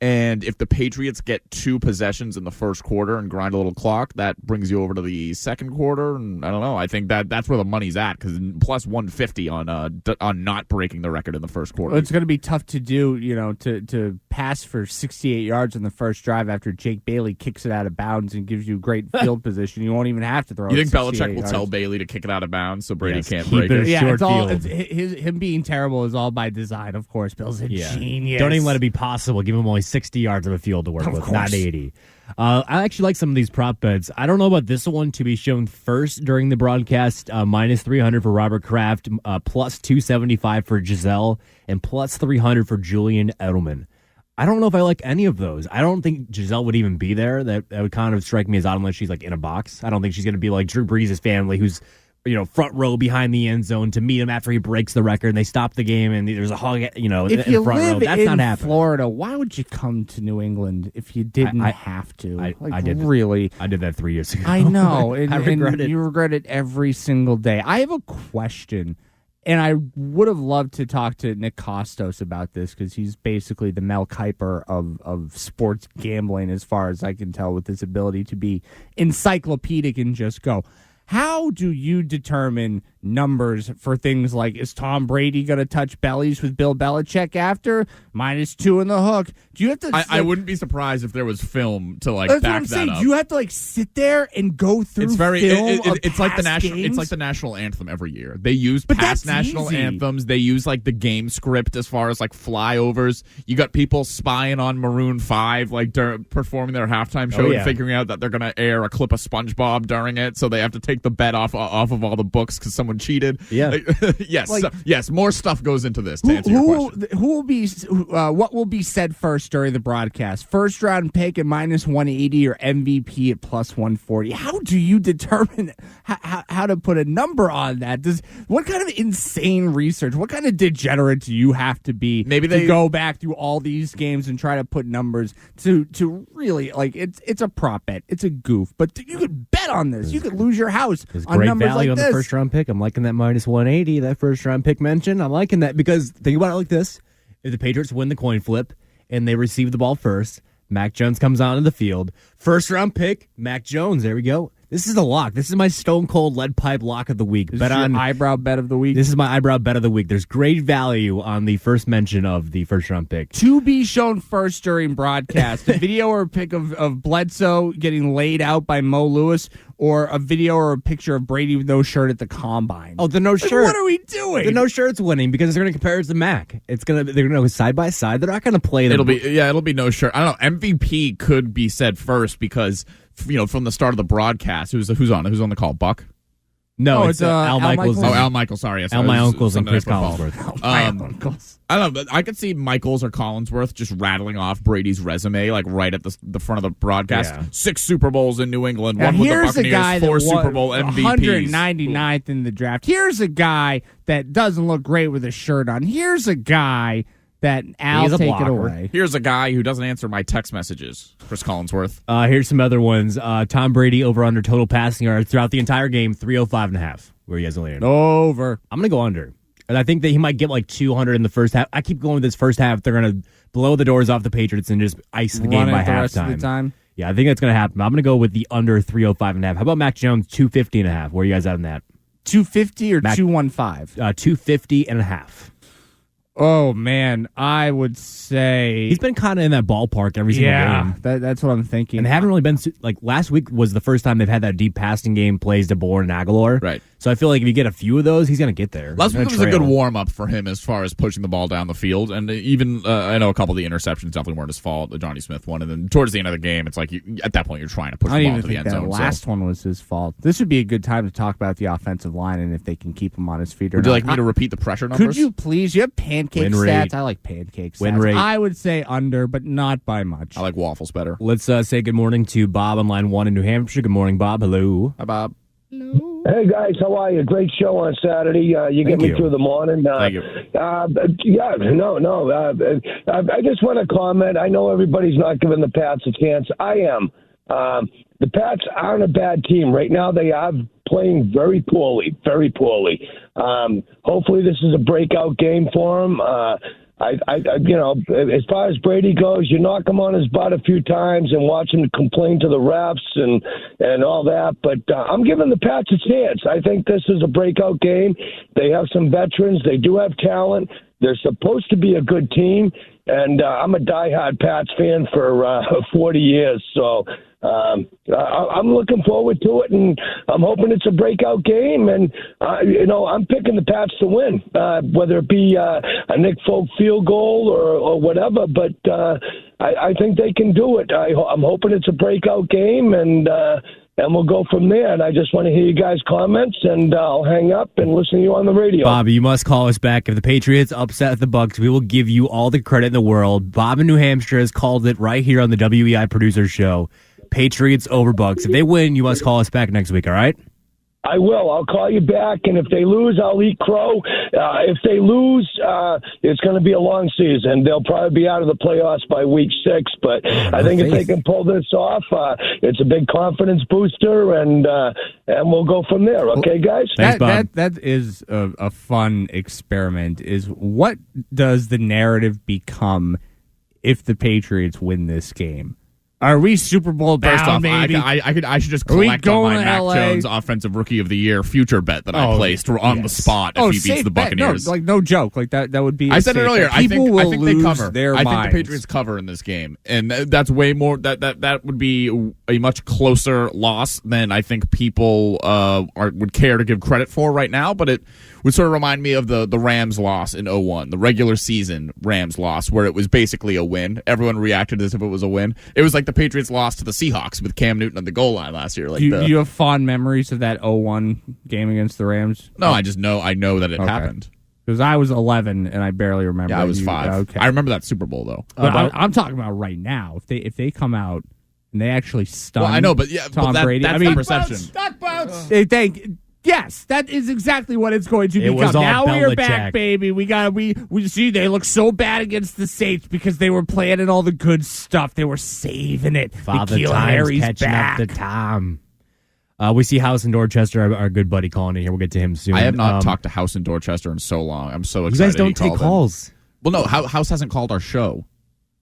And if the Patriots get 2 possessions in the first quarter and grind a little clock, that brings you over to the second quarter. And I don't know. I think that's where the money's at, because plus 150 on not breaking the record in the first quarter. Well, it's going to be tough to do, to pass for 68 yards in the first drive after Jake Bailey kicks it out of bounds and gives you great field position. You won't even have to throw it. You think Belichick will yards. tell Bailey to kick it out of bounds so Brady can't break it? Yeah, him being terrible is all by design, of course. Bill's a genius. Don't even let it be possible. Give him only 60 yards of a field to work with, not 80. I actually like some of these prop bets. I don't know about this one to be shown first during the broadcast. -300 for Robert Kraft, plus 275 for Giselle, and plus 300 for Julian Edelman. I don't know if I like any of those. I don't think Giselle would even be there. That would kind of strike me as odd unless she's like in a box. I don't think she's going to be like Drew Brees' family, who's front row behind the end zone to meet him after he breaks the record, and they stop the game, and there's a hug, if in you the front row. live That's in not happening. Florida, why would you come to New England if you didn't have to? I did. Really? I did that 3 years ago. I know. And, I regret it. You regret it every single day. I have a question, and I would have loved to talk to Nick Kostos about this, because he's basically the Mel Kiper of sports gambling, as far as I can tell, with his ability to be encyclopedic and just go. How do you determine numbers for things like, is Tom Brady going to touch bellies with Bill Belichick after? -2 in the hook. Do you have to? I wouldn't be surprised if there was film to that's what back I'm that saying. up. Do you have to sit there and go through? It's very. Film It's like the national. games? It's like the national anthem every year. They use But past that's national easy. anthems. They use the game script as far as flyovers. You got people spying on Maroon 5 performing their halftime show and figuring out that they're going to air a clip of SpongeBob during it, so they have to take the bet off of all the books because someone cheated. Yeah. Yes. More stuff goes into this. To answer your question, what will be said first during the broadcast? First round pick at -180 or MVP at +140? How do you determine how to put a number on that? What kind of insane research? What kind of degenerate do you have to be to go back through all these games and try to put numbers to really it's a prop bet. It's a goof, but you could bet on this. You could lose your house on great numbers value like on this. the first round pick. I'm liking that -180. That first round pick mentioned. I'm liking that because think about it like this: if the Patriots win the coin flip and they receive the ball first, Mac Jones comes onto the field. First round pick, Mac Jones. There we go. This is a lock. This is my stone cold lead pipe lock of the week. This is your eyebrow bet of the week. This is my eyebrow bet of the week. There's great value on the first mention of the first round pick. To be shown first during broadcast. A video or a pic of Bledsoe getting laid out by Mo Lewis, or a video or a picture of Brady with no shirt at the combine. Oh, the no shirt. What are we doing? The no shirt's winning because they're going to compare it to Mac. They're going to go side by side. They're not going to play them. it'll be no shirt. I don't know. MVP could be said first because from the start of the broadcast, who's on the call? Buck. No, it's Al Michaels. Oh, Al Michaels. Sorry, Al my uncles and Chris Collinsworth. Uncles. I don't know. I could see Michaels or Collinsworth just rattling off Brady's resume right at the front of the broadcast. Yeah. 6 Super Bowls in New England, Now, one with the here's a guy Buccaneers, 4 that Super Bowl MVPs. 199th in the draft. Here's a guy that doesn't look great with a shirt on. Here's a guy that Al He's a take blocker. it away. Here's a guy who doesn't answer my text messages. Chris Collinsworth. Here's some other ones. Tom Brady over under total passing yards throughout the entire game, 305.5. Where you guys land? Over. I'm going to go under. And I think that he might get 200 in the first half. I keep going with this first half. They're going to blow the doors off the Patriots and just ice the game by the rest of halftime. the time. Yeah, I think that's going to happen. I'm going to go with the under 305.5. How about Mac Jones, 250.5? Where are you guys at on that? 250 or 215? 250.5. Oh, man. I would say... He's been kind of in that ballpark every single game. That's what I'm thinking. And they haven't really been... last week was the first time they've had that deep passing game plays to Bourne and Aguilar. Right. So I feel like if you get a few of those, he's going to get there. Last week was a good warm-up for him as far as pushing the ball down the field. And even, I know a couple of the interceptions definitely weren't his fault, the Johnny Smith one. And then towards the end of the game, it's at that point, you're trying to push the ball to the end zone. The last one was his fault. This would be a good time to talk about the offensive line and if they can keep him on his feet or Would not. you like me to repeat the pressure numbers? Could you please? You have pancake Win stats. rate. I like pancake stats. Win rate. I would say under, but not by much. I like waffles better. Let's say good morning to Bob on line 1 in New Hampshire. Good morning, Bob. Hello. Hi, Bob. Hey guys, how are you? Great show on Saturday. You get me through the morning. Thank you. I just want to comment. I know everybody's not giving the Pats a chance. I am. The Pats aren't a bad team right now. They are playing very poorly, very poorly. Hopefully, this is a breakout game for them. As far as Brady goes, you knock him on his butt a few times and watch him complain to the refs and all that. But I'm giving the Pats a chance. I think this is a breakout game. They have some veterans. They do have talent. They're supposed to be a good team. And I'm a diehard Pats fan for 40 years. So I'm looking forward to it, and I'm hoping it's a breakout game. And, I'm picking the Pats to win, whether it be a Nick Folk field goal or whatever. But I think they can do it. I'm hoping it's a breakout game, and we'll go from there. And I just want to hear you guys' comments, and I'll hang up and listen to you on the radio. Bobby, you must call us back. If the Patriots upset the Bucs, we will give you all the credit in the world. Bob in New Hampshire has called it right here on the WEI Producer Show. Patriots over Bucs. If they win, you must call us back next week, all right? I will. I'll call you back, and if they lose, I'll eat crow. If they lose, it's going to be a long season. They'll probably be out of the playoffs by week 6, but I think if they can pull this off, it's a big confidence booster, and we'll go from there. Okay, guys? Thanks, Bob. That is a fun experiment, is what does the narrative become if the Patriots win this game? Are we Super Bowl bound, First off, baby? I should just Are we collect on going my to Mac LA? Jones Offensive Rookie of the Year future bet that I placed on the spot if he beats safe the bet. Buccaneers. No, no joke. That would be. I said it earlier. I think they cover. Their I think minds. the Patriots cover in this game, and that's way more. That would be a much closer loss than I think people would care to give credit for right now. But it would sort of remind me of the Rams loss in 2001, the regular season Rams loss, where it was basically a win. Everyone reacted as if it was a win. It was like the Patriots lost to the Seahawks with Cam Newton on the goal line last year. Like, do you have fond memories of that 2001 game against the Rams? No, I know that it happened. Because I was 11 and I barely remember. Yeah, I was 5. Okay. I remember that Super Bowl though. But I'm talking about right now. If they come out and they actually stun, Well, I know, but Tom Brady. That's the perception. Duck bounce. They think. Yes, that is exactly what it's going to become. Was all now we are back, Belichick. baby. We see they look so bad against the Saints because they were planning all the good stuff. They were saving it. Father N'Keal Time's Harry's catching back. up to Tom. We see House in Dorchester, our good buddy, calling in here. We'll get to him soon. I have not talked to House in Dorchester in so long. I'm so You excited. guys don't he take called in. calls. Well, no, House hasn't called our show.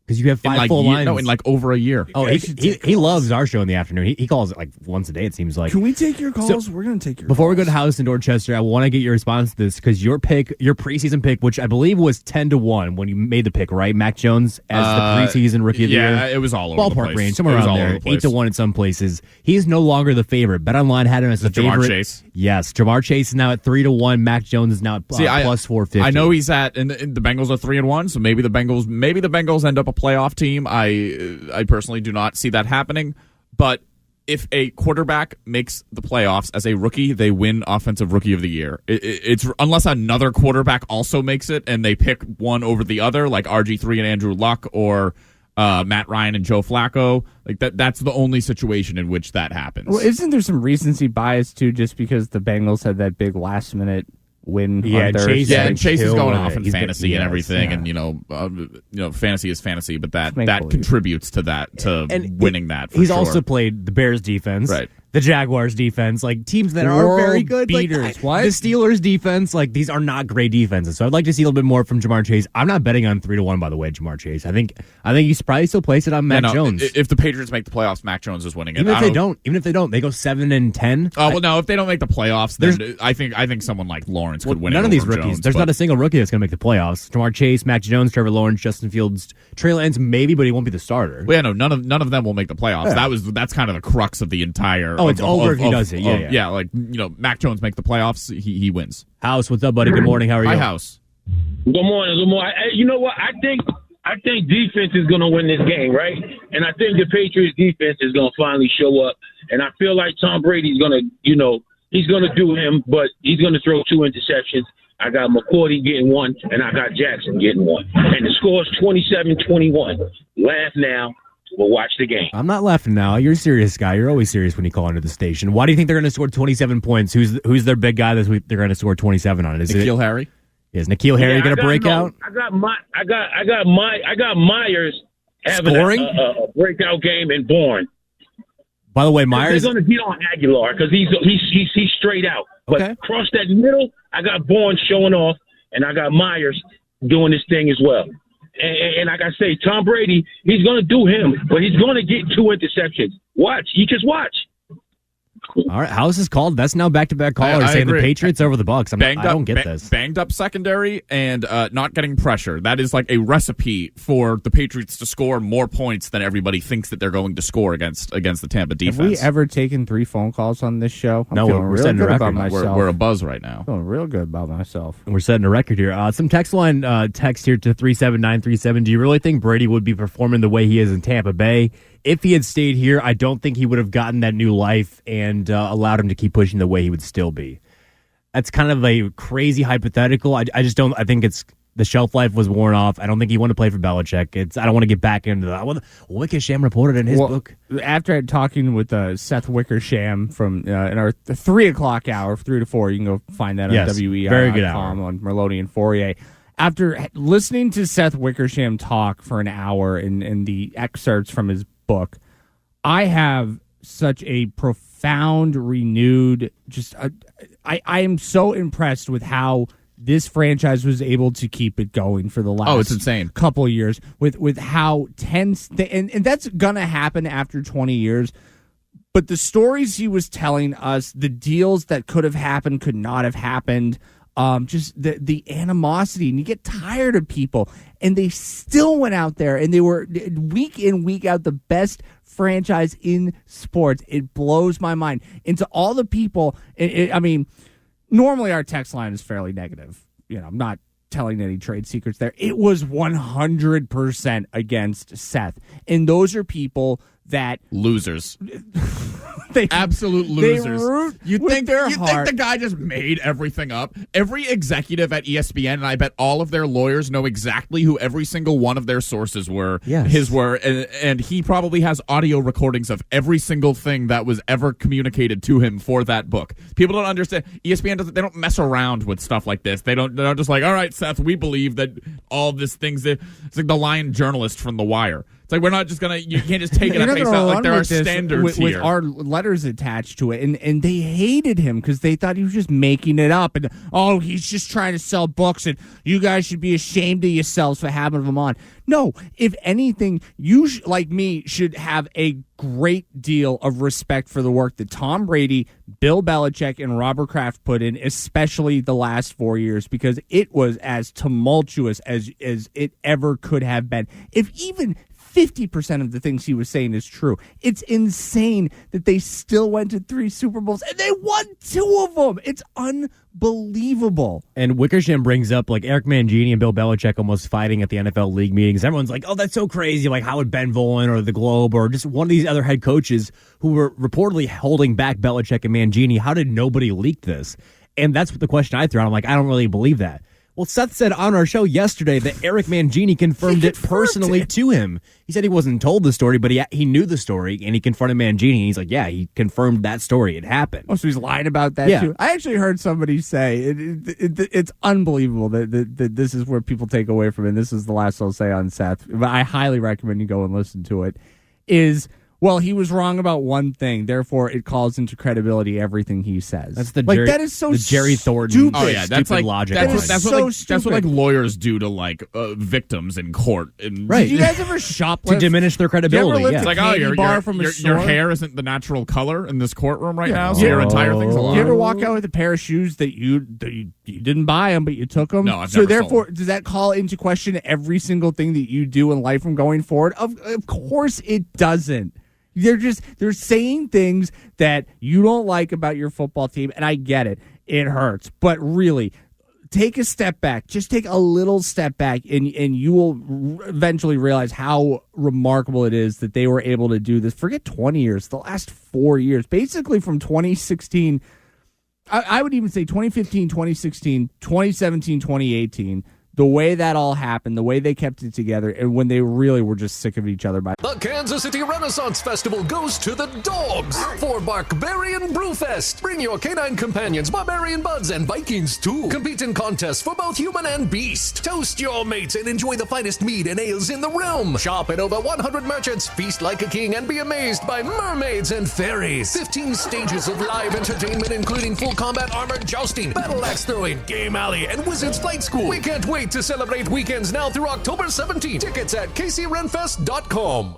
Because you have 5 full lines. No, in like over a year. Oh, he loves our show in the afternoon. He calls it like once a day, it seems like. Can we take your calls? So, We're going to take your Before calls. we go to House in Dorchester, I want to get your response to this because your preseason pick, which I believe was 10-1 when you made the pick, right? Mac Jones as the preseason rookie of the year. Yeah, it was all over the Ballpark place. range, somewhere It was around all over there. the place. 8-1 in some places. He's no longer the favorite. BetOnline had him as the Jamar favorite. Chase. Yes, Jamar Chase is now at 3-1. Mac Jones is now at plus 450. I know he's at, and the Bengals are 3-1, so maybe the Bengals end up a playoff team. I personally do not see that happening, but if a quarterback makes the playoffs as a rookie, they win Offensive Rookie of the Year. It's unless another quarterback also makes it and they pick one over the other, like RG3 and Andrew Luck or Matt Ryan and Joe Flacco. Like that's the only situation in which that happens. Well, isn't there some recency bias too, just because the Bengals had that big last minute win? Yeah, on Thursday? and Chase is going off in He's fantasy and everything, and fantasy is fantasy, but that contributes to that winning that. He's sure. also played the Bears defense, right? The Jaguars defense, like teams that are World very good. beaters. What? The Steelers defense, like these are not great defenses. So I'd like to see a little bit more from Jamar Chase. I'm not betting on 3-1, by the way, Jamar Chase. I think you probably still place it on Mac Jones. If the Patriots make the playoffs, Mac Jones is winning it. Even if they don't, they go 7-10. Oh well, no. If they don't make the playoffs, then I think someone like Lawrence could win. None it of these over rookies. Jones, There's not a single rookie that's going to make the playoffs. Jamar Chase, Mac Jones, Trevor Lawrence, Justin Fields, Trey Lance, maybe, but he won't be the starter. Well, yeah, no, none of them will make the playoffs. Yeah. That's kind of the crux of the entire. Oh, it's over if he does it. Yeah. Like Mac Jones make the playoffs, he wins. House, what's up, buddy? Good morning. How are you? Hi, House. Good morning. You know what? I think defense is going to win this game, right? And I think the Patriots defense is going to finally show up. And I feel like Tom Brady's going to, he's going to do him, but he's going to throw 2 interceptions. I got McCourty getting 1, and I got Jackson getting 1. And the score is 27-21. Laugh now. We'll watch the game. I'm not laughing now. You're a serious guy. You're always serious when you call into the station. Why do you think they're going to score 27 points? Who's their big guy this week? They're going to score 27 on it. Is N'Keal Harry? Is N'Keal Harry going to break out? I got Myers having a breakout game in Bourne. By the way, Myers. They're going to get on Aguilar because he's straight out. But across that middle, I got Bourne showing off, and I got Myers doing his thing as well. And like I say, Tom Brady, he's going to do him, but he's going to get 2 interceptions. Watch. You just watch. All right, House is called. That's now back-to-back callers saying agree. the Patriots over the Bucs. I don't get this. Banged up secondary and not getting pressure. That is like a recipe for the Patriots to score more points than everybody thinks that they're going to score against the Tampa defense. Have we ever taken 3 phone calls on this show? No, we're setting a record. We're a buzz right now. Feeling real good about myself. And we're setting a record here. Some text line text here to 37937. Do you really think Brady would be performing the way he is in Tampa Bay? If he had stayed here, I don't think he would have gotten that new life and allowed him to keep pushing the way he would still be. That's kind of a crazy hypothetical. I just don't. I think the shelf life was worn off. I don't think he wanted to play for Belichick. I don't want to get back into that. Well, Wickersham reported in his book. After talking with Seth Wickersham from in our 3 o'clock hour, 3 to 4, you can go find that on WEI.com on Merloni and Fourier. After listening to Seth Wickersham talk for an hour in the excerpts from his book, I have such a profound, renewed, I am so impressed with how this franchise was able to keep it going for the last it's insane. couple of years with how tense and that's gonna happen after 20 years. But the stories he was telling us, the deals that could have happened, could not have happened, just the animosity, and you get tired of people, and they still went out there and they were week in, week out the best franchise in sports. It blows my mind. And to all the people, normally our text line is fairly negative. I'm not telling any trade secrets there. It was 100% against Seth. And those are people that losers. They absolute losers. They root you think heart. The guy just made everything up? Every executive at ESPN, and I bet all of their lawyers know exactly who every single one of their sources were. Yes. His were, and he probably has audio recordings of every single thing that was ever communicated to him for that book. People don't understand. ESPN doesn't. They don't mess around with stuff like this. They're not just like, all right, Seth, we believe that all this things. It's like the Lion journalist from The Wire. It's like, we're not just going to, you can't just take it at face value. Like, there are standards with here. our letters attached to it. And they hated him because they thought he was just making it up. And, he's just trying to sell books, and you guys should be ashamed of yourselves for having him on. No, if anything, you, like me, should have a great deal of respect for the work that Tom Brady, Bill Belichick, and Robert Kraft put in, especially the last 4 years, because it was as tumultuous as it ever could have been. If even 50% of the things he was saying is true. It's insane that they still went to 3 Super Bowls and they won 2 of them. It's unbelievable. And Wickersham brings up like Eric Mangini and Bill Belichick almost fighting at the NFL league meetings. Everyone's like, oh, that's so crazy. Like Howard Ben Volen or the Globe or just one of these other head coaches who were reportedly holding back Belichick and Mangini. How did nobody leak this? And that's what the question I threw out. I'm like, I don't really believe that. Well, Seth said on our show yesterday that Eric Mangini confirmed it personally to him. He said he wasn't told the story, but he knew the story, and he confronted Mangini, and he's like, yeah, he confirmed that story. It happened. Oh, so he's lying about that, too? I actually heard somebody say, it's unbelievable that this is where people take away from it, and this is the last I'll say on Seth, but I highly recommend you go and listen to it, is... Well, he was wrong about one thing, therefore it calls into credibility everything he says. That's the that is so Jerry Thornton. Stupid. Oh yeah, that's like logic. That's stupid. what like lawyers do to like victims in court. Right? Did you guys ever shoplift to diminish their credibility? Yeah. It's like, your hair isn't the natural color in this courtroom right now, so your entire thing's a lie. Do you ever walk out with a pair of shoes that you didn't buy them, but you took them? No, I've so never therefore, sold. Does that call into question every single thing that you do in life from going forward? Of course, it doesn't. They're saying things that you don't like about your football team, and I get it. It hurts. But really, take a step back. Just take a little step back, and you will eventually realize how remarkable it is that they were able to do this. Forget 20 years, the last 4 years. Basically from 2016, I would even say 2015, 2016, 2017, 2018. The way that all happened, the way they kept it together, and when they really were just sick of each other. The Kansas City Renaissance Festival goes to the dogs for Barbarian Brewfest. Bring your canine companions, Barbarian Buds, and Vikings too. Compete in contests for both human and beast. Toast your mates and enjoy the finest mead and ales in the realm. Shop at over 100 merchants, feast like a king, and be amazed by mermaids and fairies. 15 stages of live entertainment, including full combat armored jousting, battle axe throwing, game alley, and wizards flight school. We can't wait to celebrate weekends now through October 17th. Tickets at kcrenfest.com.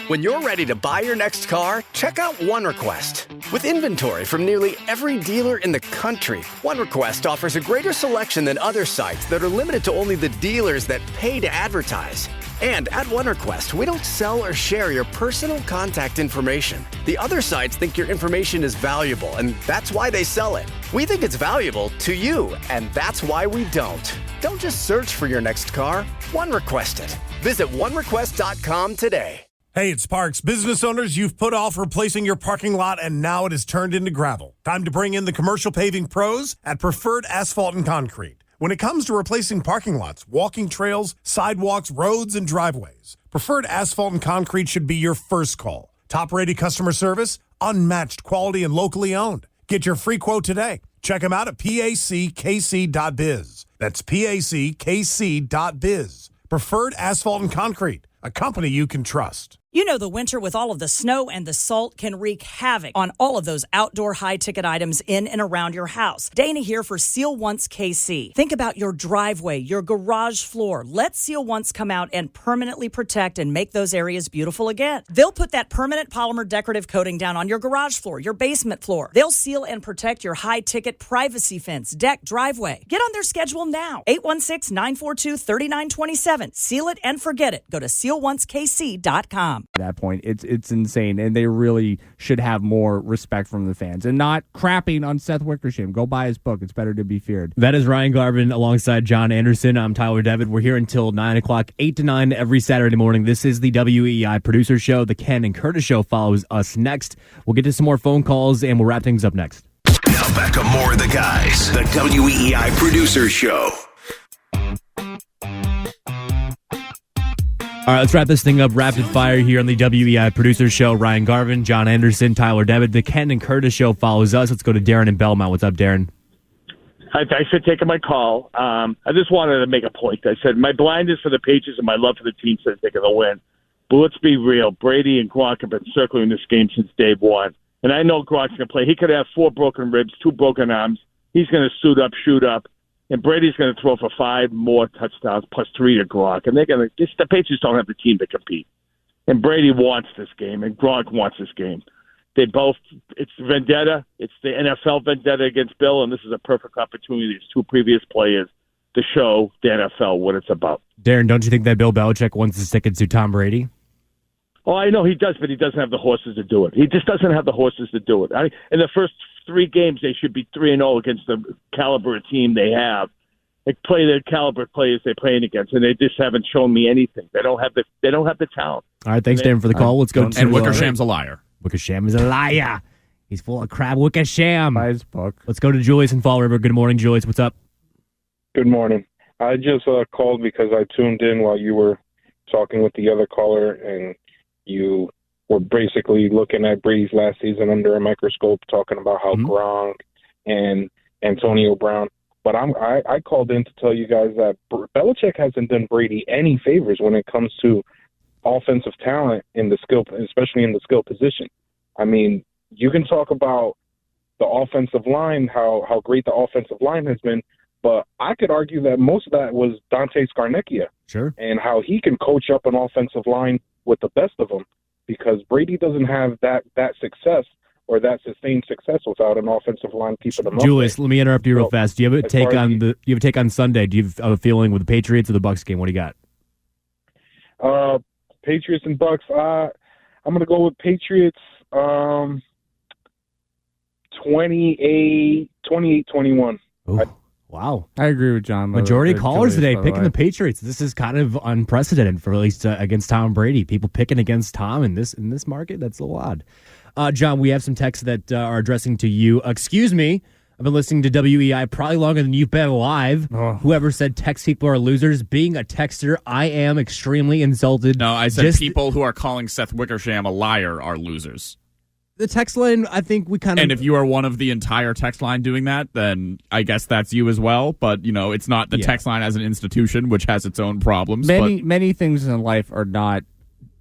When you're ready to buy your next car, check out OneRequest. With inventory from nearly every dealer in the country, OneRequest offers a greater selection than other sites that are limited to only the dealers that pay to advertise. And at OneRequest, we don't sell or share your personal contact information. The other sites think your information is valuable, and that's why they sell it. We think it's valuable to you, and that's why we don't. Don't just search for your next car. OneRequest it. Visit OneRequest.com today. Hey, it's Parks. Business owners, you've put off replacing your parking lot, and now it has turned into gravel. Time to bring in the commercial paving pros at Preferred Asphalt and Concrete. When it comes to replacing parking lots, walking trails, sidewalks, roads, and driveways, Preferred Asphalt and Concrete should be your first call. Top-rated customer service, unmatched quality, and locally owned. Get your free quote today. Check them out at packc.biz. That's packc.biz. Preferred Asphalt and Concrete, a company you can trust. You know the winter with all of the snow and the salt can wreak havoc on all of those outdoor high-ticket items in and around your house. Dana here for Seal Once KC. Think about your driveway, your garage floor. Let Seal Once come out and permanently protect and make those areas beautiful again. They'll put that permanent polymer decorative coating down on your garage floor, your basement floor. They'll seal and protect your high-ticket privacy fence, deck, driveway. Get on their schedule now. 816-942-3927. Seal it and forget it. Go to sealoncekc.com. At that point, it's insane, and they really should have more respect from the fans and not crapping on Seth Wickersham. Go buy his book. It's better to be feared. That is Ryan Garvin alongside John Anderson. I'm Tyler Devitt. We're here until 9 o'clock, 8 to 9 every Saturday morning. This is the WEI Producer Show. The Ken and Curtis Show follows us next. We'll get to some more phone calls, and we'll wrap things up next. Now back to more of the guys. The WEI Producer Show. All right, let's wrap this thing up rapid fire here on the WEI Producer Show. Ryan Garvin, John Anderson, Tyler Devitt. The Ken and Curtis Show follows us. Let's go to Darren in Belmont. What's up, Darren? Hi, thanks for taking my call. I just wanted to make a point. I said my blindness for the Patriots and my love for the team says they're going to win. But let's be real. Brady and Gronk have been circling this game since day one. And I know Gronk's going to play. He could have 4 broken ribs, 2 broken arms. He's going to suit up, shoot up. And Brady's going to throw for 5 more touchdowns plus 3 to Gronk. And they're going to. The Patriots don't have the team to compete. And Brady wants this game, and Gronk wants this game. They both. It's vendetta. It's the NFL vendetta against Bill, and this is a perfect opportunity. These 2 previous players to show the NFL what it's about. Darren, don't you think that Bill Belichick wants to stick it to Tom Brady? Oh, I know he does, but he doesn't have the horses to do it. He just doesn't have the horses to do it. In the first 3 games, they should be 3-0 against the caliber of team they have. They play the caliber of players they're playing against, and they just haven't shown me anything. They don't have the talent. All right, thanks, Darren, for the call. Let's go to and Wickersham's a liar. Wickersham is a liar. He's full of crap. Wickersham. Buy his book. Let's go to Julius in Fall River. Good morning, Julius. What's up? Good morning. I just called because I tuned in while you were talking with the other caller, and you were basically looking at Brady's last season under a microscope, talking about how Gronk and Antonio Brown. But I called in to tell you guys that Belichick hasn't done Brady any favors when it comes to offensive talent in the skill, especially in the skill position. I mean, you can talk about the offensive line, how great the offensive line has been, but I could argue that most of that was Dante Scarnecchia. Sure. And how he can coach up an offensive line with the best of them, because Brady doesn't have that success or that sustained success without an offensive line keeping them up. Julius, let me interrupt you real fast. Do you have a take on Do you have a take on Sunday? Do you have a feeling with the Patriots or the Bucs game? What do you got? Patriots and Bucs. I'm going to go with Patriots. 28-21. Wow. I agree with John. Majority of callers today picking the Patriots. This is kind of unprecedented for at least against Tom Brady. People picking against Tom in this market. That's a little odd. John, we have some texts that are addressing to you. Excuse me. I've been listening to WEI probably longer than you've been alive. Whoever said text people are losers. Being a texter, I am extremely insulted. No, I said people who are calling Seth Wickersham a liar are losers. The text line, I think we kind of... And if you are one of the entire text line doing that, then I guess that's you as well. But, it's not the text line as an institution, which has its own problems. Many things in life are not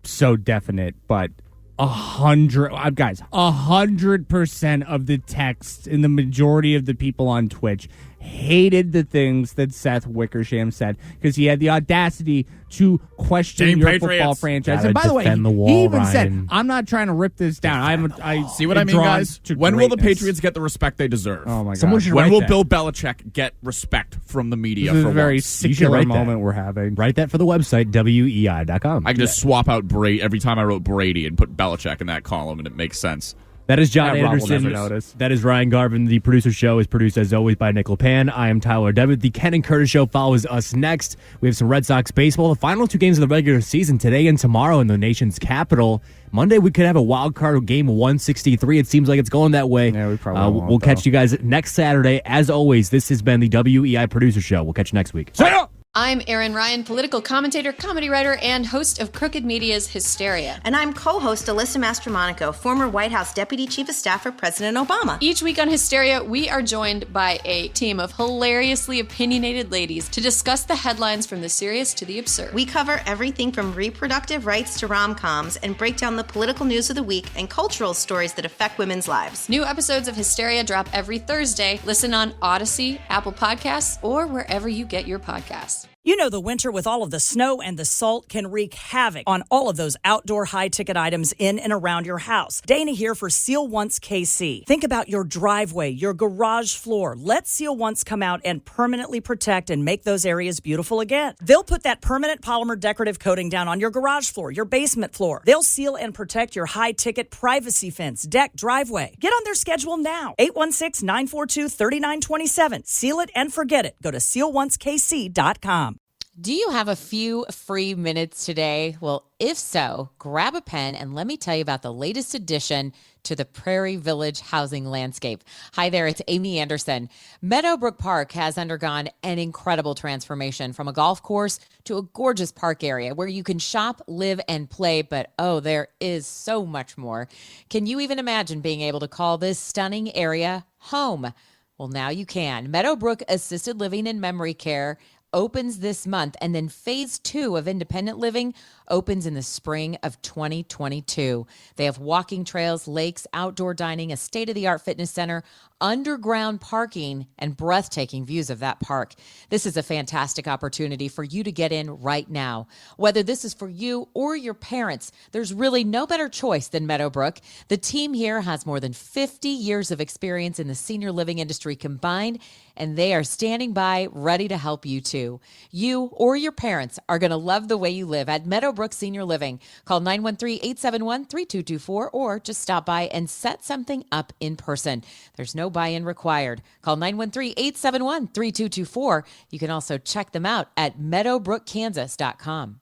so definite, but 100% of the text and the majority of the people on Twitch hated the things that Seth Wickersham said because he had the audacity to question your football franchise. And by the way, he even said, I'm not trying to rip this down. See what I mean, guys? When will the Patriots get the respect they deserve? Oh, my God. Someone should when will that. Bill Belichick get respect from the media this for is a very once? singular moment we're having. Write that for the website, WEI.com. I can just swap out Brady every time I wrote Brady and put Belichick in that column, and it makes sense. That is John Rob will Anderson. never notice. That is Ryan Garvin. The Producer Show is produced, as always, by Nick LePan. I am Tyler Devitt. The Ken and Curtis Show follows us next. We have some Red Sox baseball. The final 2 games of the regular season, today and tomorrow in the nation's capital. Monday, we could have a wild card game 163. It seems like it's going that way. Yeah, we probably won't, we'll catch you guys next Saturday. As always, this has been the WEI Producer Show. We'll catch you next week. See ya! I'm Erin Ryan, political commentator, comedy writer, and host of Crooked Media's Hysteria. And I'm co-host Alyssa Mastromonaco, former White House Deputy Chief of Staff for President Obama. Each week on Hysteria, we are joined by a team of hilariously opinionated ladies to discuss the headlines from the serious to the absurd. We cover everything from reproductive rights to rom-coms and break down the political news of the week and cultural stories that affect women's lives. New episodes of Hysteria drop every Thursday. Listen on Odyssey, Apple Podcasts, or wherever you get your podcasts. You know, the winter with all of the snow and the salt can wreak havoc on all of those outdoor high-ticket items in and around your house. Dana here for Seal Once KC. Think about your driveway, your garage floor. Let Seal Once come out and permanently protect and make those areas beautiful again. They'll put that permanent polymer decorative coating down on your garage floor, your basement floor. They'll seal and protect your high-ticket privacy fence, deck, driveway. Get on their schedule now. 816-942-3927. Seal it and forget it. Go to sealoncekc.com. Do you have a few free minutes today? Well, if so, grab a pen and let me tell you about the latest addition to the Prairie Village housing landscape. Hi there, it's Amy Anderson. Meadowbrook Park has undergone an incredible transformation from a golf course to a gorgeous park area where you can shop, live, and play, but oh, there is so much more. Can you even imagine being able to call this stunning area home? Well, now you can. Meadowbrook Assisted Living and Memory Care opens this month, and then phase 2 of independent living opens in the spring of 2022. They have walking trails, lakes, outdoor dining, a state-of-the-art fitness center, underground parking, and breathtaking views of that park. This is a fantastic opportunity for you to get in right now. Whether this is for you or your parents, there's really no better choice than Meadowbrook. The team here has more than 50 years of experience in the senior living industry combined, and they are standing by ready to help you too. You or your parents are going to love the way you live at Meadowbrook Senior Living. Call 913-871-3224 or just stop by and set something up in person. There's no buy-in required. Call 913-871-3224. You can also check them out at meadowbrookkansas.com.